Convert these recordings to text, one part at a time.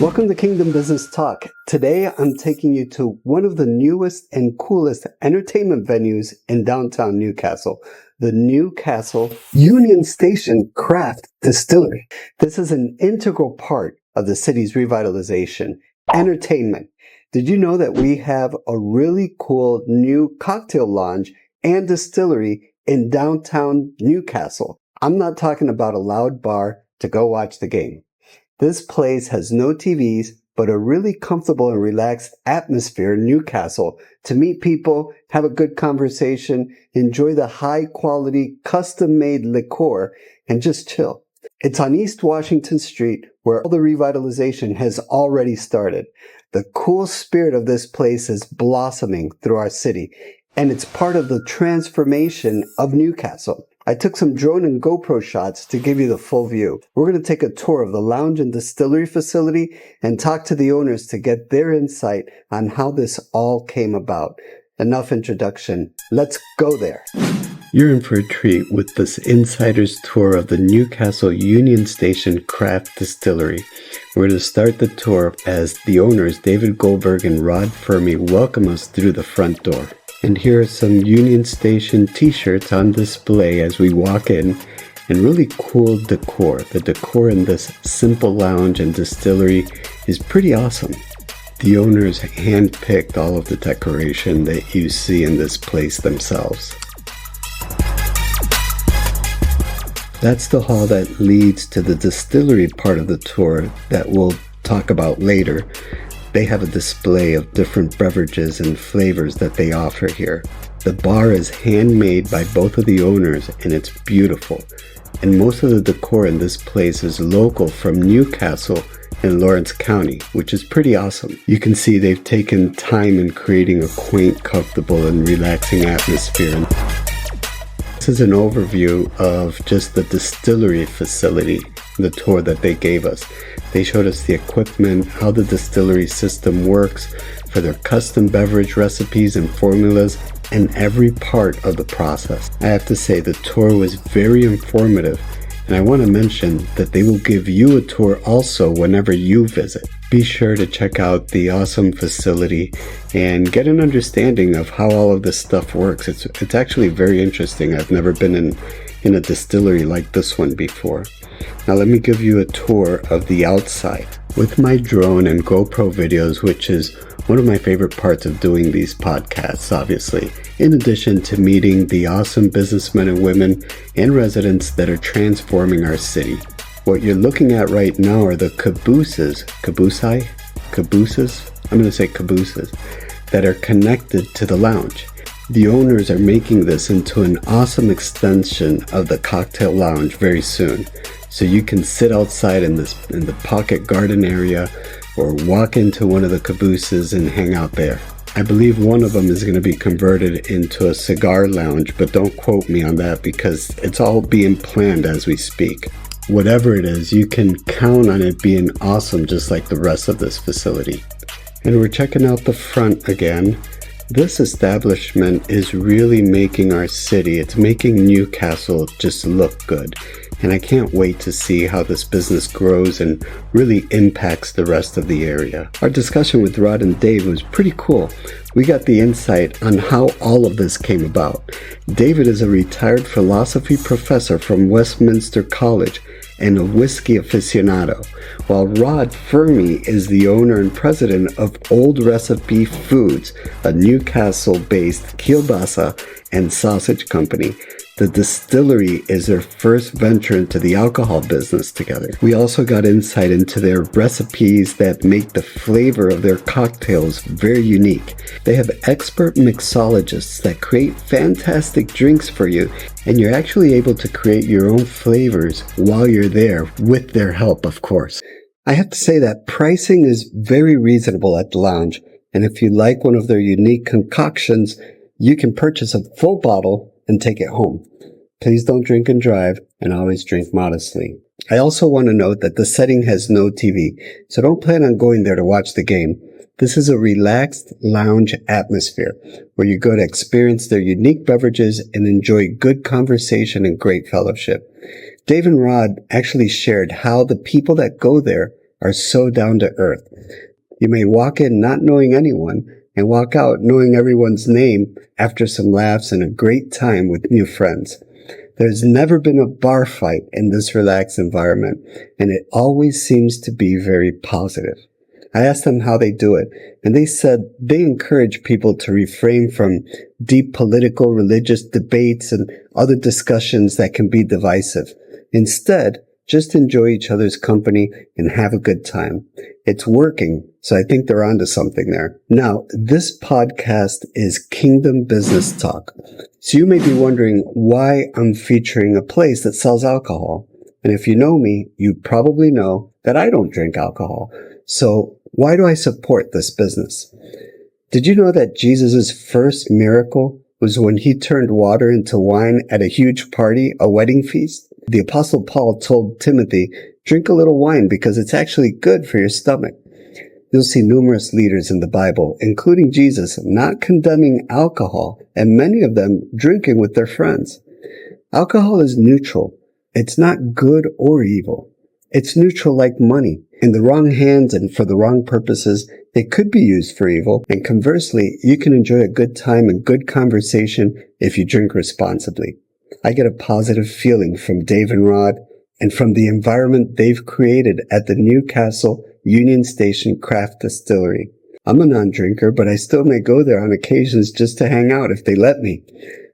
Welcome to Kingdom Business Talk. Today I'm taking you to one of the newest and coolest entertainment venues in downtown Newcastle, the Newcastle Union Station Craft Distillery. This is an integral part of the city's revitalization. Entertainment. Did you know that we have a really cool new cocktail lounge and distillery in downtown Newcastle? I'm not talking about a loud bar to go watch the game. This place has no TVs, but a really comfortable and relaxed atmosphere in Newcastle to meet people, have a good conversation, enjoy the high-quality, custom-made liqueur, and just chill. It's on East Washington Street, where all the revitalization has already started. The cool spirit of this place is blossoming through our city, and it's part of the transformation of Newcastle. I took some drone and GoPro shots to give you the full view. We're going to take a tour of the lounge and distillery facility and talk to the owners to get their insight on how this all came about. Enough introduction. Let's go there. You're in for a treat with this insider's tour of the Newcastle Union Station Craft Distillery. We're going to start the tour as the owners, David Goldberg and Rod Fermi, welcome us through the front door. And here are some Union Station t-shirts on display as we walk in, and really cool decor. The decor in this simple lounge and distillery is pretty awesome. The owners hand-picked all of the decoration that you see in this place themselves. That's the hall that leads to the distillery part of the tour that we'll talk about later. They have a display of different beverages and flavors that they offer here. The bar is handmade by both of the owners and it's beautiful. And most of the decor in this place is local from Newcastle and Lawrence County, which is pretty awesome. You can see they've taken time in creating a quaint, comfortable, and relaxing atmosphere. This is an overview of just the distillery facility, the tour that they gave us. They showed us the equipment, how the distillery system works for their custom beverage recipes and formulas, and every part of the process. I have to say the tour was very informative, and I want to mention that they will give you a tour also whenever you visit. Be sure to check out the awesome facility and get an understanding of how all of this stuff works. It's actually very interesting. I've never been in a distillery like this one before. Now let me give you a tour of the outside with my drone and GoPro videos, which is one of my favorite parts of doing these podcasts, obviously, in addition to meeting the awesome businessmen and women and residents that are transforming our city. What you're looking at right now are the cabooses, that are connected to the lounge. The owners are making this into an awesome extension of the cocktail lounge very soon. So you can sit outside in the pocket garden area or walk into one of the cabooses and hang out there. I believe one of them is going to be converted into a cigar lounge, but don't quote me on that because it's all being planned as we speak. Whatever it is, you can count on it being awesome just like the rest of this facility. And we're checking out the front again. This establishment is really making our city, it's making Newcastle just look good. And I can't wait to see how this business grows and really impacts the rest of the area. Our discussion with Rod and Dave was pretty cool. We got the insight on how all of this came about. David is a retired philosophy professor from Westminster College and a whiskey aficionado, while Rod Fermi is the owner and president of Old Recipe Foods, a Newcastle-based kielbasa and sausage company. The distillery is their first venture into the alcohol business together. We also got insight into their recipes that make the flavor of their cocktails very unique. They have expert mixologists that create fantastic drinks for you, and you're actually able to create your own flavors while you're there, with their help, of course. I have to say that pricing is very reasonable at the lounge, and if you like one of their unique concoctions, you can purchase a full bottle and take it home. Please don't drink and drive, and always drink modestly. I also want to note that the setting has no TV, so don't plan on going there to watch the game. This is a relaxed lounge atmosphere where you go to experience their unique beverages and enjoy good conversation and great fellowship. Dave and Rod actually shared how the people that go there are so down to earth. You may walk in not knowing anyone and walk out knowing everyone's name after some laughs and a great time with new friends. There's never been a bar fight in this relaxed environment, and it always seems to be very positive. I asked them how they do it, and they said they encourage people to refrain from deep political, religious debates and other discussions that can be divisive. Instead, just enjoy each other's company and have a good time. It's working, so I think they're onto something there. Now, this podcast is Kingdom Business Talk. So you may be wondering why I'm featuring a place that sells alcohol. And if you know me, you probably know that I don't drink alcohol. So why do I support this business? Did you know that Jesus' first miracle was when he turned water into wine at a huge party, a wedding feast? The Apostle Paul told Timothy, drink a little wine because it's actually good for your stomach. You'll see numerous leaders in the Bible, including Jesus, not condemning alcohol, and many of them drinking with their friends. Alcohol is neutral. It's not good or evil. It's neutral like money. In the wrong hands and for the wrong purposes, it could be used for evil, and conversely, you can enjoy a good time and good conversation if you drink responsibly. I get a positive feeling from Dave and Rod and from the environment they've created at the Newcastle Union Station Craft Distillery. I'm a non-drinker, but I still may go there on occasions just to hang out if they let me.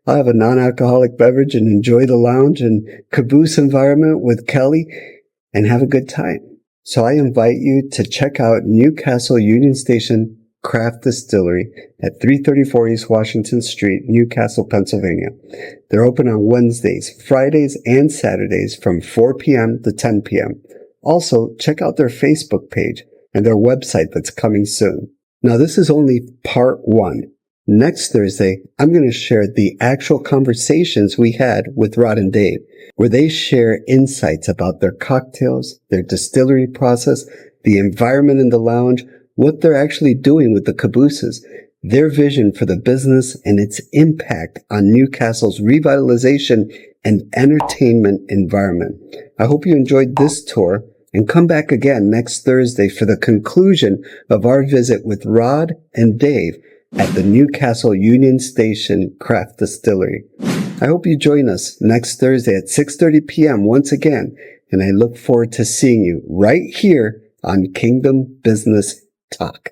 I'll have a non-alcoholic beverage and enjoy the lounge and caboose environment with Kelly and have a good time. So I invite you to check out Newcastle Union Station Craft Distillery at 334 East Washington Street, Newcastle, Pennsylvania. They're open on Wednesdays, Fridays, and Saturdays from 4 p.m. to 10 p.m. Also, check out their Facebook page and their website that's coming soon. Now, this is only part one. Next Thursday, I'm going to share the actual conversations we had with Rod and Dave, where they share insights about their cocktails, their distillery process, the environment in the lounge, what they're actually doing with the cabooses, their vision for the business and its impact on Newcastle's revitalization and entertainment environment. I hope you enjoyed this tour and come back again next Thursday for the conclusion of our visit with Rod and Dave at the Newcastle Union Station Craft Distillery. I hope you join us next Thursday at 6:30 p.m. once again, and I look forward to seeing you right here on Kingdom Business Talk.